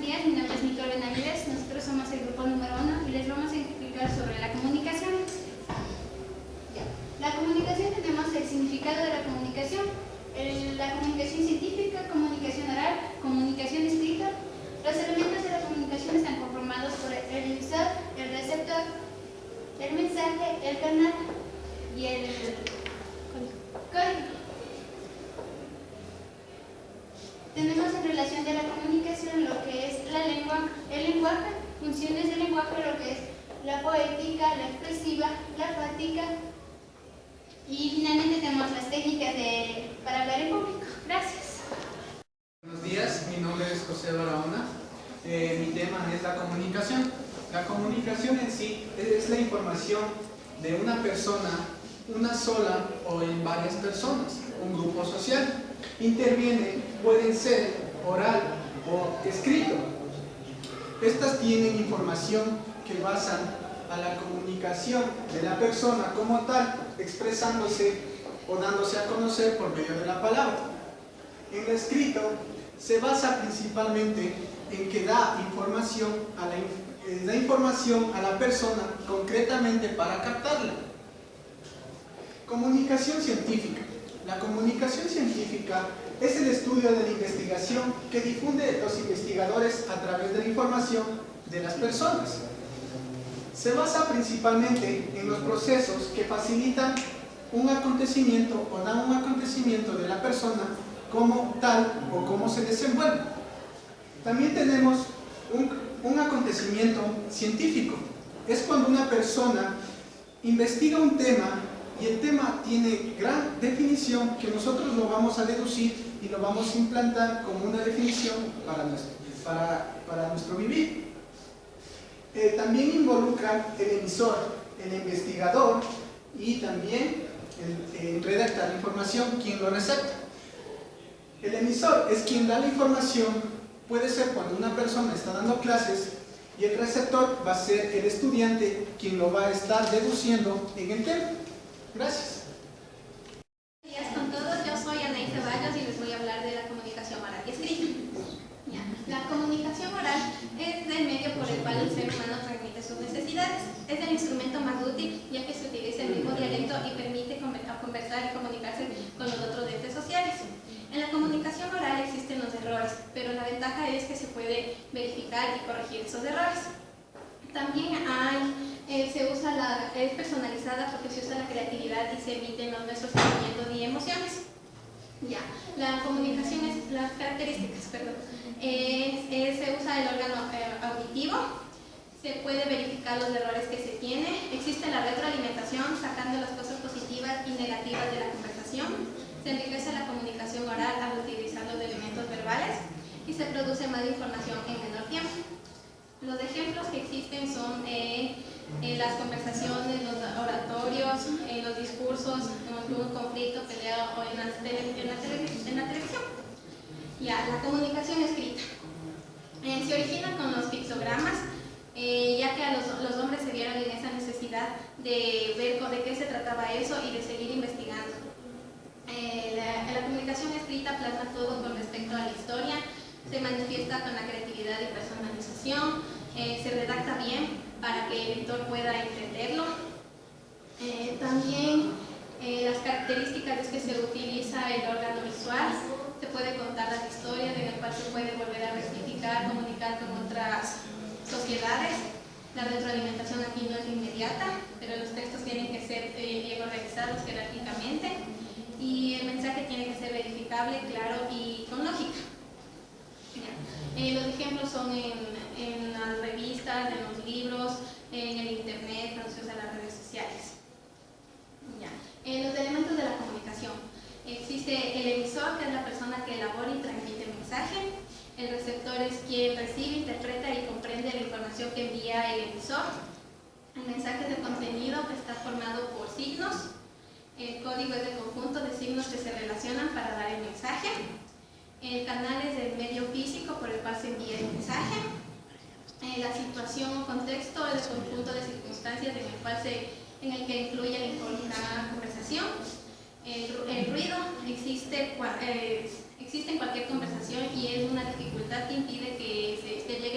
días, mi nombre es Nicole Benavides, nosotros somos el grupo número 1 y les vamos a explicar sobre la comunicación. La comunicación, tenemos el significado de la comunicación, la comunicación científica, comunicación oral, comunicación escrita. Los elementos de la comunicación están conformados por el emisor, el receptor, el mensaje, el canal y el código. Tenemos en relación de la comunicación lo que es la lengua, el lenguaje, funciones del lenguaje, lo que es la poética, la expresiva, la fática, y finalmente tenemos las técnicas para hablar en público. Gracias. Buenos días, mi nombre es José Barahona. Mi tema es la comunicación. La comunicación en sí es la información de una persona, una sola o en varias personas, un grupo social. Interviene, pueden ser oral o escrito. Estas tienen información que basan a la comunicación de la persona como tal, expresándose o dándose a conocer por medio de la palabra. En lo escrito se basa principalmente en que da información a la persona concretamente para captarla. Comunicación científica. La comunicación científica es el estudio de la investigación que difunde los investigadores a través de la información de las personas. Se basa principalmente en los procesos que facilitan un acontecimiento o dan un acontecimiento de la persona como tal o cómo se desenvuelve. También tenemos un acontecimiento científico. Es cuando una persona investiga un tema y el tema tiene gran definición que nosotros lo vamos a deducir y lo vamos a implantar como una definición para nuestro vivir. También involucra el emisor, el investigador y también el redactar la información, quien lo recepta. El emisor es quien da la información, puede ser cuando una persona está dando clases, y el receptor va a ser el estudiante quien lo va a estar deduciendo en el tema. Gracias. Buenos días con todos, yo soy Anaí Ceballos y les voy a hablar de la comunicación oral y escrita. La comunicación oral es el medio por el cual el ser humano transmite sus necesidades. Es el instrumento más útil ya que se utiliza el mismo dialecto y permite conversar y comunicarse con los otros entes sociales. En la comunicación oral existen los errores, pero la ventaja es que se puede verificar y corregir esos errores. También es personalizada porque se usa la creatividad y se emiten nuestros sentimientos y emociones. La comunicación las características, se usa el órgano auditivo, se puede verificar los errores que se tienen, existe la retroalimentación, sacando las cosas positivas y negativas de la conversación, se enriquece la comunicación oral al utilizar los elementos verbales y se produce más información en menor tiempo. Los ejemplos que existen son las conversaciones, los oratorios, los discursos, un conflicto, pelea o en la televisión. La comunicación escrita. Se origina con los pictogramas, ya que los hombres se vieron en esa necesidad de ver de qué se trataba eso y de seguir investigando. La comunicación escrita plasma todo con respecto a la historia, se manifiesta con la creatividad y personalización, se redacta bien para que el lector pueda entenderlo. También las características es que se utiliza el órgano visual, se puede contar las historias en el cual se puede volver a rectificar, comunicar con otras sociedades. La retroalimentación aquí no es inmediata, pero los textos tienen que ser bien organizados jerárquicamente y el mensaje tiene que ser verificable, claro y con lógica. Los ejemplos son en las revistas, en los libros, en el internet, cuando se usan las redes sociales. Los elementos de la comunicación. Existe el emisor, que es la persona que elabora y transmite el mensaje. El receptor es quien recibe, interpreta y comprende la información que envía el emisor. El mensaje es de contenido que está formado por signos. El código es el conjunto de signos que se relacionan para dar el mensaje. El canal es el medio físico por el cual se envía el mensaje. La situación o contexto es el conjunto de circunstancias en el que influye la conversación. El ruido existe en cualquier conversación y es una dificultad que impide que se llegue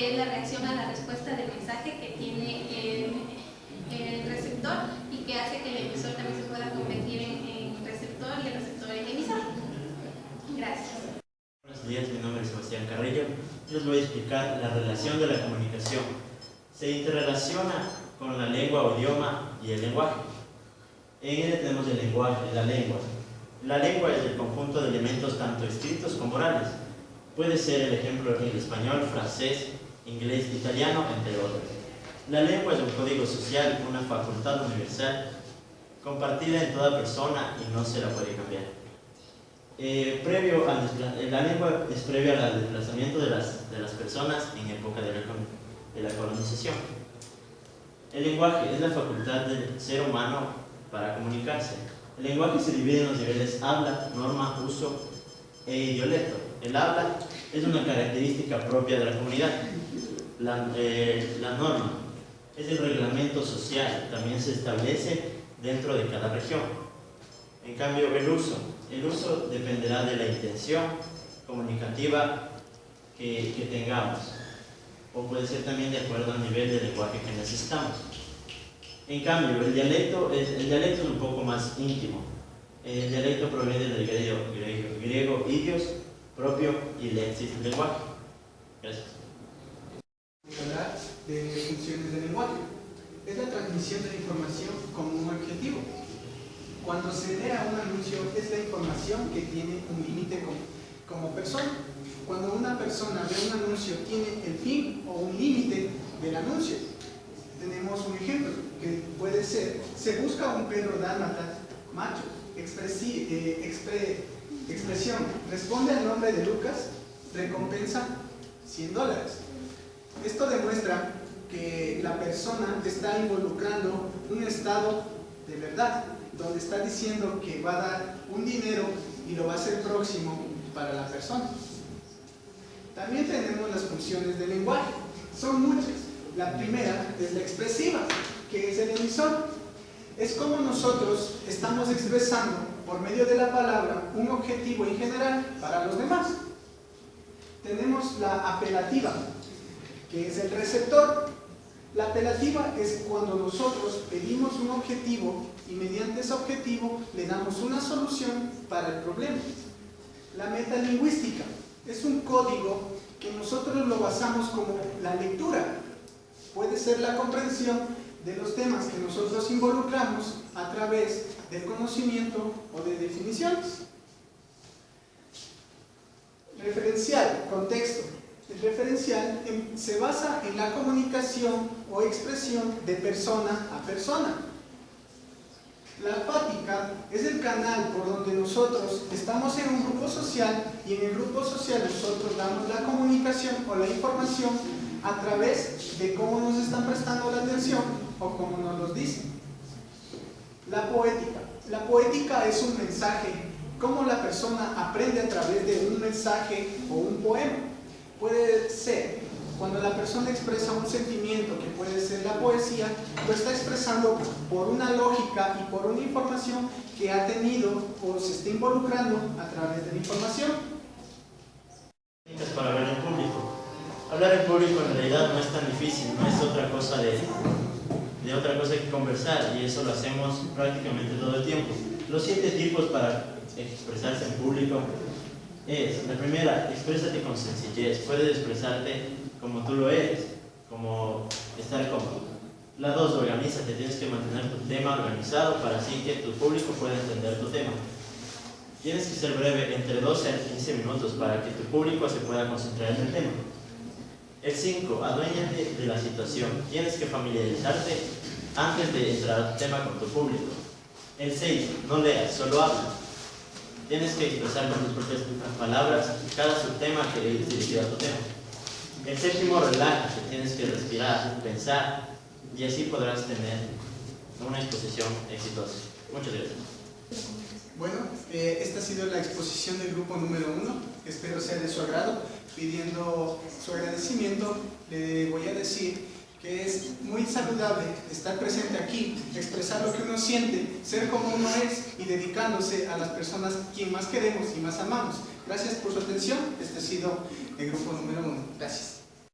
que es la reacción a la respuesta del mensaje que tiene el receptor y que hace que el emisor también se pueda convertir en receptor y el receptor en emisor. Gracias. Buenos días, mi nombre es Sebastián Carrillo. Yo les voy a explicar la relación de la comunicación. Se interrelaciona con la lengua o idioma y el lenguaje. En ella tenemos el lenguaje, la lengua. La lengua es el conjunto de elementos tanto escritos como orales. Puede ser el ejemplo en el español, francés, inglés, italiano, entre otros. La lengua es un código social, una facultad universal, compartida en toda persona y no se la puede cambiar. La lengua es previa al desplazamiento de las personas en época de la colonización. El lenguaje es la facultad del ser humano para comunicarse. El lenguaje se divide en los niveles habla, norma, uso e idiolecto. El habla es una característica propia de la comunidad. La norma es el reglamento social, también se establece dentro de cada región. En cambio, el uso dependerá de la intención comunicativa que tengamos, o puede ser también de acuerdo al nivel de lenguaje que necesitamos. En cambio, el dialecto es un poco más íntimo. El dialecto proviene del griego idios, propio, y lexis, lenguaje. Gracias. Hablar de funciones del lenguaje. Es la transmisión de la información como un objetivo. Cuando se lea un anuncio, es la información que tiene un límite como persona. Cuando una persona ve un anuncio, tiene el fin o un límite del anuncio. Tenemos un ejemplo que puede ser: se busca un perro dálmata macho, expresión, responde al nombre de Lucas, recompensa $100. Esto demuestra que la persona está involucrando un estado de verdad, donde está diciendo que va a dar un dinero y lo va a hacer próximo para la persona. También tenemos las funciones del lenguaje. Son muchas. La primera es la expresiva, que es el emisor. Es como nosotros estamos expresando por medio de la palabra un objetivo en general para los demás. Tenemos la apelativa, que es el receptor. La apelativa es cuando nosotros pedimos un objetivo y mediante ese objetivo le damos una solución para el problema. La metalingüística es un código que nosotros lo basamos como la lectura. Puede ser la comprensión de los temas que nosotros involucramos a través del conocimiento o de definiciones. Referencial, contexto. El referencial se basa en la comunicación o expresión de persona a persona. La fática es el canal por donde nosotros estamos en un grupo social y en el grupo social nosotros damos la comunicación o la información a través de cómo nos están prestando la atención o cómo nos los dicen. La poética. La poética es un mensaje, cómo la persona aprende a través de un mensaje o un poema. Puede ser cuando la persona expresa un sentimiento, que puede ser la poesía, lo está expresando por una lógica y por una información que ha tenido o se está involucrando a través de la información. Para hablar en público. Hablar en público en realidad no es tan difícil, no es otra cosa otra cosa que conversar, y eso lo hacemos prácticamente todo el tiempo. Los 7 tipos para expresarse en público es: la primera, exprésate con sencillez. Puedes expresarte como tú lo eres, como estar cómodo. La 2, organízate. Tienes que mantener tu tema organizado para así que tu público pueda entender tu tema. Tienes que ser breve, entre 12 a 15 minutos, para que tu público se pueda concentrar en el tema. El 5, aduéñate de la situación. Tienes que familiarizarte antes de entrar a tu tema con tu público. El 6, no leas, solo habla. Tienes que expresar con tus propias palabras cada subtema que es dirigido a tu tema. El 7, relájate. Tienes que respirar, pensar, y así podrás tener una exposición exitosa. Muchas gracias. Bueno, esta ha sido la exposición del grupo número 1. Espero sea de su agrado. Pidiendo su agradecimiento, le voy a decir que es muy saludable estar presente aquí, expresar lo que uno siente, ser como uno es y dedicándose a las personas quien más queremos y más amamos. Gracias por su atención. Este ha sido el grupo número 1. Gracias.